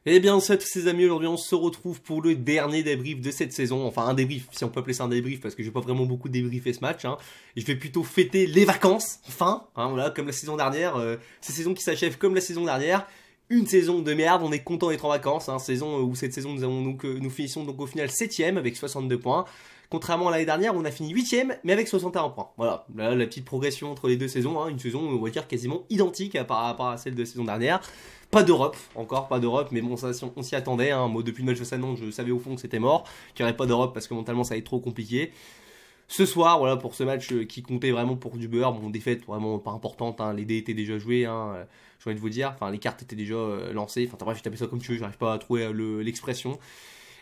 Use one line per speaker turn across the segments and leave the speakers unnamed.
Eh bien, salut tous ces amis, aujourd'hui on se retrouve pour le dernier débrief de cette saison, enfin un débrief, si on peut appeler ça un débrief, parce que j'ai pas vraiment beaucoup débriefé ce match, Et je vais plutôt fêter les vacances, enfin, voilà, comme la saison dernière, cette saison qui s'achève comme la saison dernière, une saison de merde, on est content d'être en vacances, saison où cette saison nous, avons donc, nous finissons donc au final 7ème avec 62 points, contrairement à l'année dernière on a fini 8ème mais avec 61 points, voilà, là, la petite progression entre les deux saisons, une saison on va dire quasiment identique par rapport à celle de la saison dernière. Pas d'Europe, encore pas d'Europe, mais bon, ça, on s'y attendait. Moi, depuis le match de Sanon, je savais au fond que c'était mort, qu'il n'y aurait pas d'Europe parce que mentalement ça allait être trop compliqué. Ce soir, voilà, pour ce match qui comptait vraiment pour du beurre, bon, défaite vraiment pas importante, les dés étaient déjà joués, j'ai envie de vous dire, enfin, les cartes étaient déjà lancées, enfin, bref, je tapais ça comme tu veux, j'arrive pas à trouver l'expression.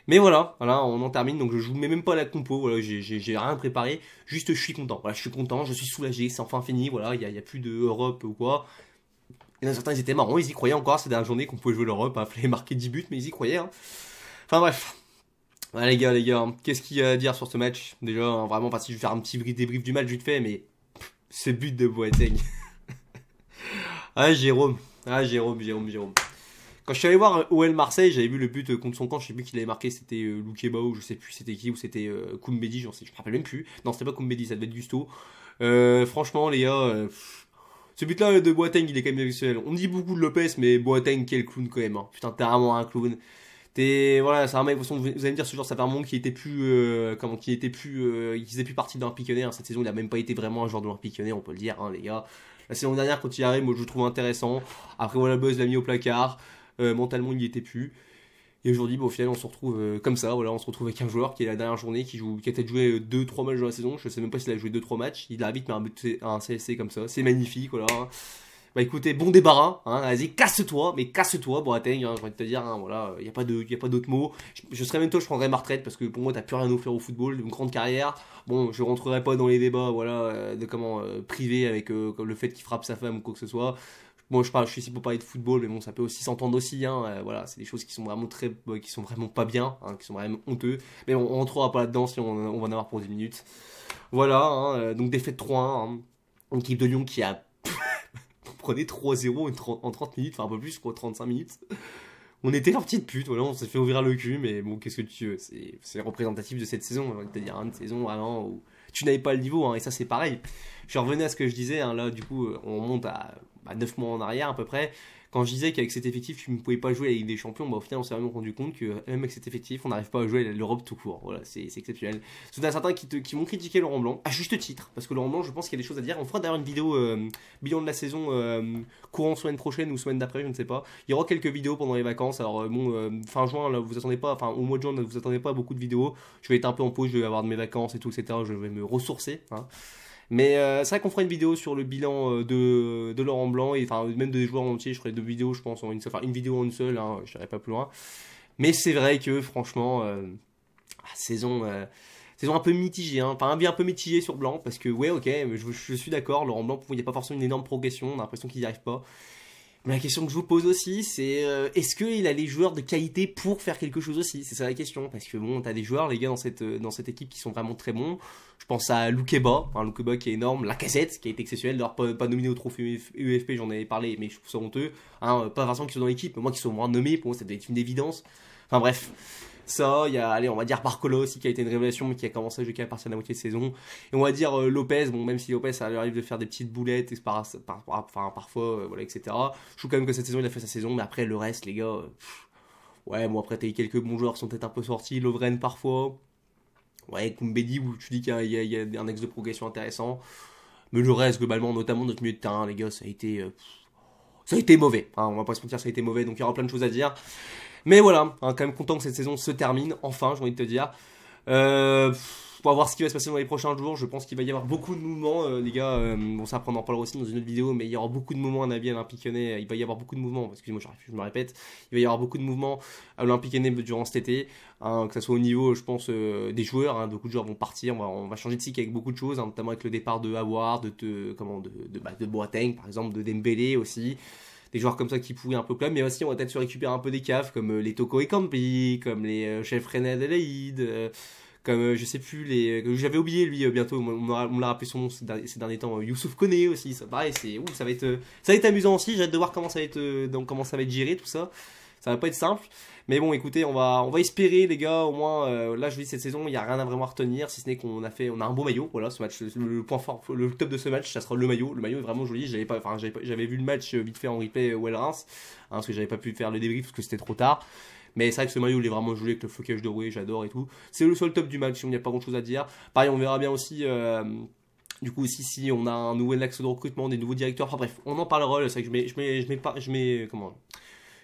Mais voilà, on en termine, donc je joue même pas la compo, voilà, j'ai rien préparé, juste je suis content, voilà, je suis content, je suis soulagé, c'est enfin fini, voilà, il y a plus d'Europe ou quoi. Il y en a certains, ils étaient marrants, ils y croyaient encore ces dernières journées qu'on pouvait jouer l'Europe, il fallait marquer 10 buts, mais ils y croyaient. Enfin bref. Ouais, les gars, qu'est-ce qu'il y a à dire sur ce match? Déjà, vraiment, si je vais faire un petit débrief du match vite fait, mais ce but de Boateng. Jérôme. Jérôme. Quand je suis allé voir OL Marseille, j'avais vu le but contre son camp, je sais plus qui l'avait marqué, c'était Loukeba ou je sais plus c'était qui, ou c'était Koumbedi, je me rappelle même plus. Non, c'était pas Koumbedi, ça devait être Gusto. Franchement, les gars, ce but-là de Boateng, il est quand même exceptionnel. On dit beaucoup de Lopez, mais Boateng, quel clown quand même. Putain, t'es vraiment un clown. Voilà, c'est un mec, de toute façon, vous allez me dire ce genre, ça fait un monde qui était plus, qui faisait plus partie de l'Olympique Lyonnais. Cette saison, il a même pas été vraiment un joueur de l'Olympique Lyonnais, on peut le dire, les gars. La saison dernière, quand il arrive, moi je le trouve intéressant. Après, voilà, Buzz l'a mis au placard. Mentalement, il y était plus. Et aujourd'hui, au final, on se retrouve comme ça. Voilà, on se retrouve avec un joueur qui est la dernière journée, qui a peut-être joué 2-3 matchs dans la saison. Je sais même pas s'il a joué 2-3 matchs. Il a vite mis un CSC comme ça. C'est magnifique, voilà. Bah écoutez, bon débarras, vas-y, casse-toi, mais casse-toi, Boateng, j'ai envie de te dire, voilà, y a pas d'autres mots. Je serais même toi, je prendrais ma retraite parce que pour moi, t'as plus rien à offrir au football, une grande carrière. Bon, je rentrerai pas dans les débats, voilà, de comment privé avec le fait qu'il frappe sa femme ou quoi que ce soit. Moi, je suis ici pour parler de football, mais bon, ça peut aussi s'entendre aussi, voilà, c'est des choses qui sont vraiment qui sont vraiment pas bien, qui sont vraiment honteux. Mais bon, on rentrera pas là-dedans si on va en avoir pour 10 minutes. Voilà, donc défaite 3-1, une équipe de Lyon qui a prenait 3-0 en 30 minutes, enfin un peu plus, quoi, 35 minutes. On était leur petite pute, voilà, on s'est fait ouvrir le cul, mais bon, qu'est-ce que tu veux, c'est représentatif de cette saison, c'est-à-dire une saison vraiment où tu n'avais pas le niveau, et ça c'est pareil. Je revenais à ce que je disais, là du coup, on monte à 9 mois en arrière à peu près. Quand je disais qu'avec cet effectif, tu ne pouvais pas jouer la Ligue des Champions, au final, on s'est vraiment rendu compte que même avec cet effectif, on n'arrive pas à jouer l'Europe tout court. Voilà, c'est exceptionnel. Il y en a certains qui m'ont critiqué Laurent Blanc, à juste titre, parce que Laurent Blanc, je pense qu'il y a des choses à dire. On fera d'ailleurs une vidéo bilan de la saison courant semaine prochaine ou semaine d'après, je ne sais pas. Il y aura quelques vidéos pendant les vacances. Alors, fin juin, là, vous attendez pas, enfin, au mois de juin, là, vous attendez pas à beaucoup de vidéos. Je vais être un peu en pause, je vais avoir de mes vacances et tout, etc. Je vais me ressourcer. Mais c'est vrai qu'on fera une vidéo sur le bilan de Laurent Blanc, et enfin même des joueurs entiers, je ferai deux vidéos je pense, une vidéo en une seule, je n'irai pas plus loin. Mais c'est vrai que franchement, saison un peu mitigée, enfin un bien un peu mitigé sur Blanc, parce que ouais ok, je suis d'accord, Laurent Blanc, il n'y a pas forcément une énorme progression, on a l'impression qu'il n'y arrive pas. Mais la question que je vous pose aussi, c'est est-ce qu'il a les joueurs de qualité pour faire quelque chose aussi? C'est ça la question, parce que bon, t'as des joueurs, les gars, dans cette équipe qui sont vraiment très bons. Je pense à Loukeba, Loukeba qui est énorme, Lacazette qui a été exceptionnel, d'ailleurs pas nominé au trophée UFP, j'en avais parlé, mais je trouve ça honteux. Pas forcément qu'ils sont dans l'équipe, mais moi qu'ils sont moins nommés, pour moi ça doit être une évidence. Enfin bref. Ça, il y a, allez, on va dire Barcola aussi qui a été une révélation mais qui a commencé à jouer qu'à partir de la moitié de saison. Et on va dire Lopez, bon même si Lopez ça lui arrive de faire des petites boulettes parfois, voilà, etc. Je trouve quand même que cette saison il a fait sa saison, mais après le reste les gars, ouais bon après t'as eu quelques bons joueurs qui sont peut-être un peu sortis, Lovren parfois, ouais Koumbedi où tu dis qu'il y a un axe de progression intéressant. Mais le reste globalement, notamment notre milieu de terrain les gars, ça a été mauvais, on va pas se mentir, ça a été mauvais, donc il y aura plein de choses à dire. Mais voilà, quand même content que cette saison se termine, enfin, j'ai envie de te dire. On va voir ce qui va se passer dans les prochains jours. Je pense qu'il va y avoir beaucoup de mouvements, les gars. Bon, ça, après, on en parlera aussi dans une autre vidéo, mais il y aura beaucoup de mouvements à Nabi à l'Olympique Lyonnais. Il va y avoir beaucoup de mouvements, excusez-moi, je me répète. Il va y avoir beaucoup de mouvements à l'Olympique Lyonnais durant cet été, que ce soit au niveau, je pense, des joueurs. Beaucoup de joueurs vont partir. On va changer de cycle avec beaucoup de choses, notamment avec le départ de Haward, de Boateng, par exemple, de Dembélé aussi. Des joueurs comme ça qui pourrient un peu le club, mais aussi on va peut-être se récupérer un peu des caves comme les Toko Ekambi, comme les chefs René Adelaide, comme je sais plus j'avais oublié lui bientôt, on l'a rappelé son nom ces derniers temps, Youssouf Koné aussi, ça pareil, ça va être amusant aussi, j'ai hâte de voir comment ça va être géré tout ça. Ça va pas être simple. Mais bon, écoutez, on va espérer, les gars, au moins, là, je vous dis, cette saison, il n'y a rien à vraiment retenir, si ce n'est qu'on on a un beau maillot. Voilà, ce match, le point fort, le top de ce match, ça sera le maillot. Le maillot est vraiment joli. J'avais vu le match vite fait en replay où elle Reims, hein, parce que j'avais pas pu faire le débrief parce que c'était trop tard. Mais c'est vrai que ce maillot, il est vraiment joli avec le flocage doré, j'adore et tout. C'est le seul top du match, il n'y a pas grand chose à dire. Pareil, on verra bien aussi. Du coup, aussi, si on a un nouvel axe de recrutement, des nouveaux directeurs, enfin bref, on en parlera. C'est vrai que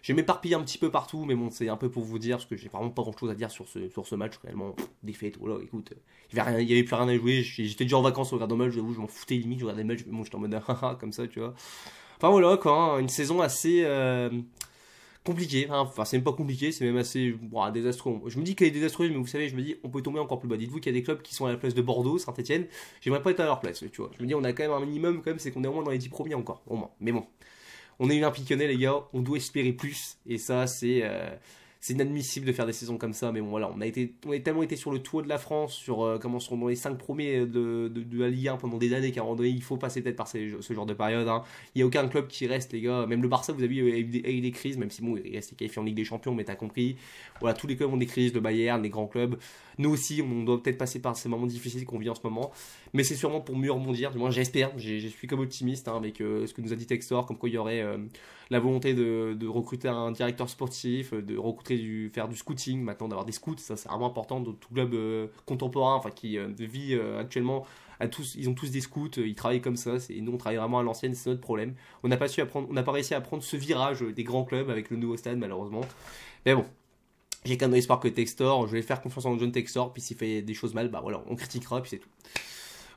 je m'éparpille un petit peu partout, mais bon, c'est un peu pour vous dire, parce que j'ai vraiment pas grand chose à dire sur ce match, réellement. Défaite, voilà, écoute, il y avait plus rien à jouer. J'étais déjà en vacances au regard de match, je m'en foutais limite, je regardais le match, mais bon, j'étais en mode haha, comme ça, tu vois. Enfin voilà, quoi, hein, une saison assez compliquée. Hein. Enfin, c'est même pas compliqué, c'est même assez désastreux. Je me dis qu'elle est désastreuse, mais vous savez, je me dis, on peut tomber encore plus bas. Dites-vous qu'il y a des clubs qui sont à la place de Bordeaux, Saint-Etienne. J'aimerais pas être à leur place, tu vois. Je me dis, on a quand même un minimum, quand même, c'est qu'on est au moins dans les 10 premiers encore, au moins. Mais bon. On est Olympique Lyonnais, les gars, on doit espérer plus. Et ça, c'est inadmissible de faire des saisons comme ça. Mais bon, voilà, on a tellement été sur le toit de la France, comment sont dans les 5 premiers de la Ligue 1 pendant des années, qu'à un moment donné, il faut passer peut-être par ce genre de période. Hein. Il n'y a aucun club qui reste, les gars. Même le Barça, vous avez vu, a eu des crises, même si bon, il reste qualifié en Ligue des Champions, mais t'as compris. Voilà, tous les clubs ont des crises, le Bayern, les grands clubs. Nous aussi, on doit peut-être passer par ces moments difficiles qu'on vit en ce moment. Mais c'est sûrement pour mieux rebondir. Du moins, j'espère. Je suis comme optimiste hein, avec ce que nous a dit Textor, comme quoi il y aurait la volonté de recruter un directeur sportif, de recruter faire du scouting, maintenant d'avoir des scouts. Ça, c'est vraiment important. De tout club contemporain, enfin qui vit actuellement. Ils ont tous des scouts, ils travaillent comme ça. Nous, on travaille vraiment à l'ancienne, c'est notre problème. On n'a pas réussi à prendre ce virage des grands clubs avec le nouveau stade, malheureusement. Mais bon. J'ai quand même espoir que Textor, je vais faire confiance en John Textor, puis s'il fait des choses mal, bah voilà, on critiquera, puis c'est tout.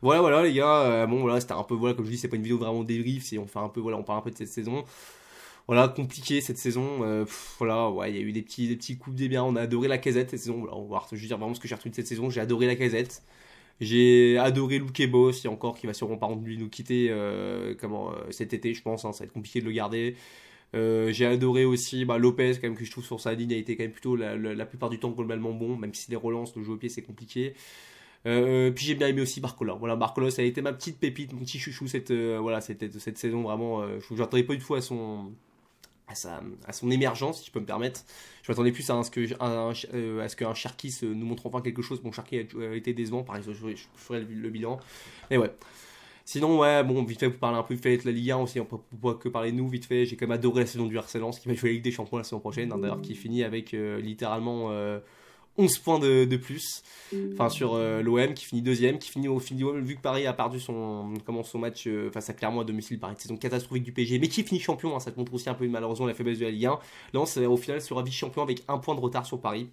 Voilà les gars, bon voilà, c'était un peu, voilà, comme je dis, c'est pas une vidéo vraiment débrief, on fait un peu, voilà, on parle un peu de cette saison. Voilà, compliqué cette saison, voilà, ouais, il y a eu des petits coups des biens, on a adoré la Casette cette saison, voilà, on va voir, je veux dire vraiment ce que j'ai retenu de cette saison, j'ai adoré la Casette. J'ai adoré Loukebo aussi encore, qui va sûrement par contre lui nous quitter cet été, je pense, hein, ça va être compliqué de le garder. J'ai adoré aussi Lopez quand même que je trouve sur sa ligne a été quand même plutôt la plupart du temps globalement bon même si les relances le jeu au pied c'est compliqué puis j'ai bien aimé aussi Barcola voilà Barcola ça a été ma petite pépite mon petit chouchou cette saison vraiment je m'attendais pas du tout à son émergence si je peux me permettre je m'attendais plus à ce qu'un Cherki nous montre enfin quelque chose bon Cherki a été décevant pareil je ferai le bilan mais ouais. Sinon, ouais, bon, vite fait, pour parler un peu vite fait de la Ligue 1 aussi, on peut pas que parler de nous, vite fait. J'ai quand même adoré la saison du RC Lens qui va jouer la Ligue des Champions la saison prochaine, hein, d'ailleurs, qui finit avec littéralement 11 points de plus. Enfin, sur l'OM qui finit deuxième, qui finit vu que Paris a perdu son match face à Clermont à domicile, Paris, saison catastrophique du PSG, mais qui finit champion, hein, ça te montre aussi un peu malheureusement la faiblesse de la Ligue 1. Lens, au final, sera vice-champion avec un point de retard sur Paris.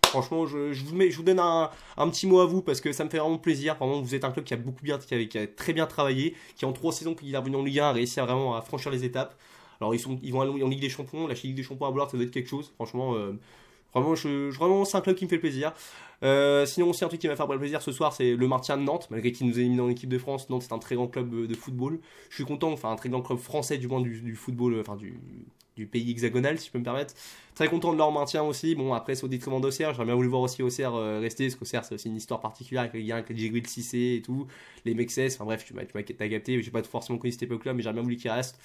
Franchement, je vous donne un petit mot à vous parce que ça me fait vraiment plaisir. Vraiment, vous êtes un club qui a très bien travaillé, qui en 3 saisons qu'il est revenu en Ligue 1 a réussi à franchir les étapes. Alors ils vont aller en Ligue des Champions, la Ligue des Champions à Bollard, ça doit être quelque chose. Franchement, vraiment c'est un club qui me fait plaisir. Sinon aussi un truc qui m'a fait plaisir ce soir, c'est le maintien de Nantes, malgré qu'il nous ait éliminé en équipe de France. Nantes c'est un très grand club de football. Je suis content, enfin un très grand club français du moins du football, enfin du pays hexagonal si je peux me permettre. Très content de leur maintien aussi. Bon après c'est au détriment d'Auxerre, j'aurais bien voulu voir aussi Auxerre rester, parce qu'Auxerre c'est aussi une histoire particulière avec les gars, avec les Djibril Cissé et tout, les Mexès, enfin bref t'as capté, j'ai pas forcément connu cette époque là mais j'aurais bien voulu qu'il reste.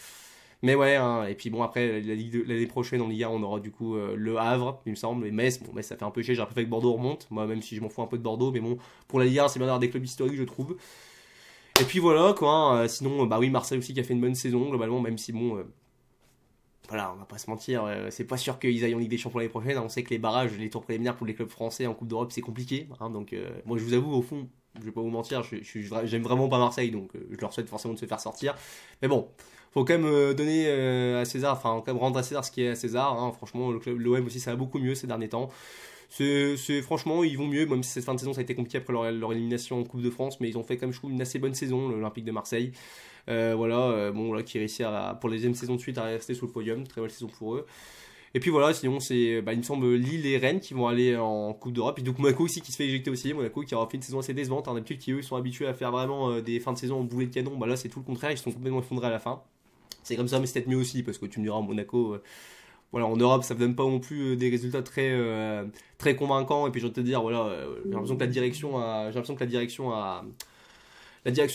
Mais ouais, hein, et puis bon, après, l'année prochaine en Ligue 1, on aura du coup le Havre, il me semble, et Metz. Bon, Metz, ça fait un peu chier, j'aurais préféré que Bordeaux remonte, moi, même si je m'en fous un peu de Bordeaux, mais bon, pour la Ligue 1, c'est bien d'avoir des clubs historiques, je trouve. Et puis voilà, quoi, hein, sinon, bah oui, Marseille aussi qui a fait une bonne saison, globalement, même si bon. Voilà, on va pas se mentir, c'est pas sûr qu'ils aillent en Ligue des Champions l'année prochaine. Hein, on sait que les barrages, les tours préliminaires pour les clubs français en Coupe d'Europe, c'est compliqué. Hein, donc, moi, je vous avoue, au fond, je vais pas vous mentir, j'aime vraiment pas Marseille, donc je leur souhaite forcément de se faire sortir. Mais bon, faut quand même donner à César, enfin, quand même rendre à César ce qui est à César. Hein, franchement, l'OM aussi, ça va beaucoup mieux ces derniers temps. Franchement, ils vont mieux, même si cette fin de saison ça a été compliqué après leur élimination en Coupe de France, mais ils ont fait comme je trouve une assez bonne saison, l'Olympique de Marseille. Bon, là, qui réussit pour la deuxième saison de suite à rester sur le podium, très belle saison pour eux. Et puis voilà, sinon c'est, il me semble Lille et Rennes qui vont aller en Coupe d'Europe. Et donc Monaco aussi qui se fait éjecter aussi, Monaco qui aura fait une saison assez décevante. Hein, d'habitude qui eux sont habitués à faire vraiment des fins de saison en boulet de canon. Bah là c'est tout le contraire, ils sont complètement effondrés à la fin. C'est comme ça, mais c'est peut-être mieux aussi parce que tu me diras Monaco. Voilà, en Europe, ça ne donne pas non plus des résultats très convaincants. Et puis je vais te dire, voilà, j'ai l'impression que la direction à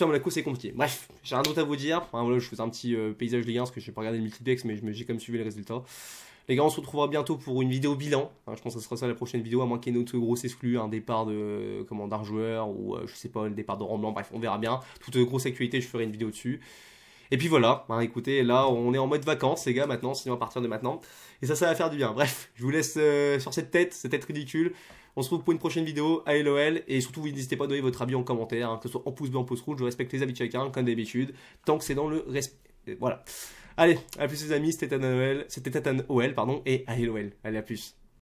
Monaco c'est compliqué. Bref, j'ai rien d'autre à vous dire. Enfin, voilà, je faisais un petit paysage Ligue 1 parce que je n'ai pas regardé le multiplex, mais j'ai quand même suivi les résultats. Les gars, on se retrouvera bientôt pour une vidéo bilan. Hein, je pense que ce sera ça la prochaine vidéo, à moins qu'il y ait une autre grosse exclue, un départ d'un joueur ou je sais pas, un départ de Roland. Bref, on verra bien. Toute grosse actualité, je ferai une vidéo dessus. Et puis voilà, hein, écoutez, là on est en mode vacances les gars maintenant, sinon à partir de maintenant. Et ça va faire du bien. Bref, je vous laisse sur cette tête ridicule. On se retrouve pour une prochaine vidéo à LOL. Et surtout, n'hésitez pas à donner votre avis en commentaire, hein, que ce soit en pouce bleu, en pouce rouge. Je respecte les avis de chacun, comme d'habitude, tant que c'est dans le respect. Voilà. Allez, à plus les amis, c'était Tatan OL, pardon, et à LOL. Allez, à plus.